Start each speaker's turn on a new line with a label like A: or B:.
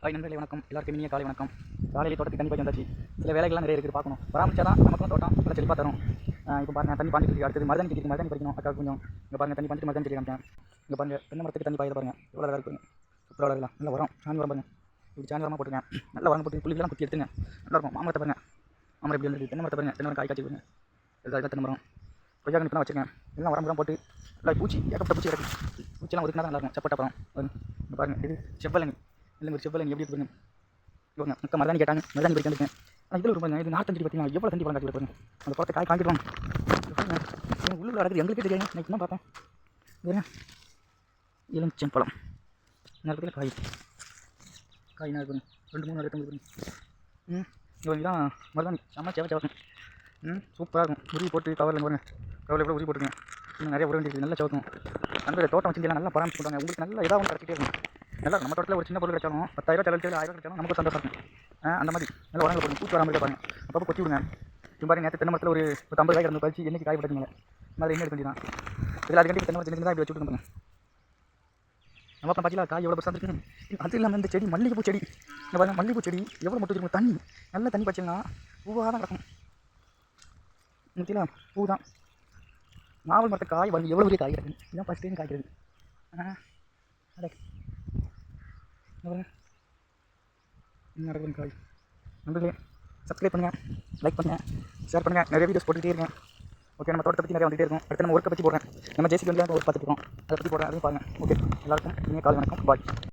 A: Hi நண்பர்களே, வணக்கம். எல்லாருக்கும் இனிய காலை வணக்கம். காலையில் தோட்டத்துக்கு தண்ணி பாய்ச்சி வந்தாச்சு. சில வேலைகள்லாம் நிறைய இருக்குது, பார்க்கணும். பராமரிச்சா தான் நமக்கும் தோட்டம் நல்லா செழிப்பாக தரும். இப்போ பாருங்கள், தண்ணி பாஞ்சிட்டு இருக்கு. அடுத்தது மருதாணி கட்டிட்டு மருதாணி பறிக்கணும். அக்கா கொஞ்சம் இங்கே பாருங்கள், தண்ணி பாஞ்சிட்டு மருதாணி கட்டி காமிச்சேன். இங்கே பாருங்கள், தென்னை மரத்துக்கு தண்ணி பாய்ச்சல் பாருங்கள், எவ்வளோ அழகாக இருக்குங்க. சூப்பராக வளரலாம். நல்லா உரம், சாணி உரம் பாருங்கள். இப்படி சாணி உரமாக போட்டுருக்கேன். நல்லா உரம் போட்டு புள்ளிலாம் குத்தி எடுத்துங்க. நல்லாயிருக்கும். மாமரத்தை பாருங்கள், மாமரம் எப்படி வந்து தென்னை மரத்தை பாருங்கள், தென்னை மரம் காய் காய்ச்சி பாருங்க. இதுதான் தென்னை மரம். கொய்யா கன்று தான் வச்சுருக்கேன். எல்லாம் உரம் போட்டு நல்லா பூச்சி ஏகப்பட்ட பூச்சி கிடக்கு. பூச்சிலாம் ஒதுக்கினா தான் நல்லாயிருக்கும். சப்போட்டா பழம் இங்கே பாருங்கள், இது செவ்வலனி. இல்லைங்க, ஒரு செவ்வலனி எப்படி இருக்குங்க. இவங்க மொத்தம் மருதாணி கேட்டாங்க, மருதாணி பறிக்க வந்துருக்கேன். ஆனால் இதில் ஒரு இது நார்த்தஞ்சி பார்த்தீங்கன்னா எவ்வளோ தண்ணி பழம் காட்டி பாருங்க. அந்த பழத்தை காய் காய்க்கிடுவாங்க. உள்ளூர் நடக்குது, எங்களுக்கே தெரியாது. நான் இப்போ பார்த்தேன். இது இளஞ்சம் பழம் நேரத்தில் காய் காய் என்ன இருக்குங்க, 2-3 நாள் இருக்குங்க. இதான் மருதாணி செம்ம சேவக்கும். சூப்பராக இருக்கும். உருவி போட்டு கவரில் பாருங்க, கவரில் கூட உருவி போட்டுருக்கேன். இன்னும் நிறைய உரம் வேண்டியது, நல்லா சவக்கும். அந்த தோட்டம் வச்சுருந்தீங்கன்னா நல்லா பராமரிச்சு கொடுத்தாங்க. உங்களுக்கு நல்லா ஏதாவது ஒன்று கிடச்சிட்டே இருக்கும். நல்லா நம்ம தோட்டத்தில் ஒரு சின்ன பொருள் கிடைச்சாலும் 10,000 செலவு 1000 கிடைச்சாலும் நமக்கு சந்தோஷம் இருக்கும். அந்த மாதிரி நல்ல உரங்கள் போடுங்க, பூச்சி வராமல் பாருங்க. அப்போ கொத்தி விடுங்க. இப்போ பாருங்க, நேற்று தென்னை மரத்தில் ஒரு 50 காய் கிடந்து பறிச்சு என்னைக்கு காய் பட்டாங்க. மாதிரி என்ன எடுக்க வேண்டியதான். இதில் அது கண்டிப்பாக தென்னை மரத்தில் தான் இப்படி வச்சுட்டு பாருங்க. நம்ம அப்புறம் பார்த்தீங்களா காய் எவ்வளோ பெருசாக இருக்குது. அது இல்லாமல் இந்த செடி மல்லிகைப்பூ செடி, இந்த பாருங்க மல்லிகைப்பூ செடி எவ்வளோ மட்டும் வச்சுருக்கோம். தண்ணி நல்லா தண்ணி பச்சிங்கன்னா பூவாக தான் கிடக்கும். பார்த்தீங்களா, பூ தான். நாவல் மரத்தை காய் வந்து எவ்வளோ பெரிய காய் கிடக்கு. இதுதான் ஃபஸ்ட் டைம் காய்க்கிறது. அடே என்ன நடக்குதுங்க காய். நண்பர்களே, சப்ஸ்கிரைப் பண்ணுங்கள், லைக் பண்ணுங்கள், ஷேர் பண்ணுங்கள். நிறைய வீடியோஸ் போட்டுகிட்டே இருக்கேன். ஓகே, நம்ம தோட்டத்தை பற்றி நிறைய வந்துகிட்டே இருக்கும். அடுத்து நம்ம ஒர்க்கை பற்றி போடுறேன். நம்ம ஜேசிபி வந்து ஒர்க் பார்த்துட்டு இருக்கோம், அதை பற்றி போடுறேன், அதையும் பாருங்கள். ஓகே, எல்லாருக்கும் இனிய காலை வணக்கம். பாய்.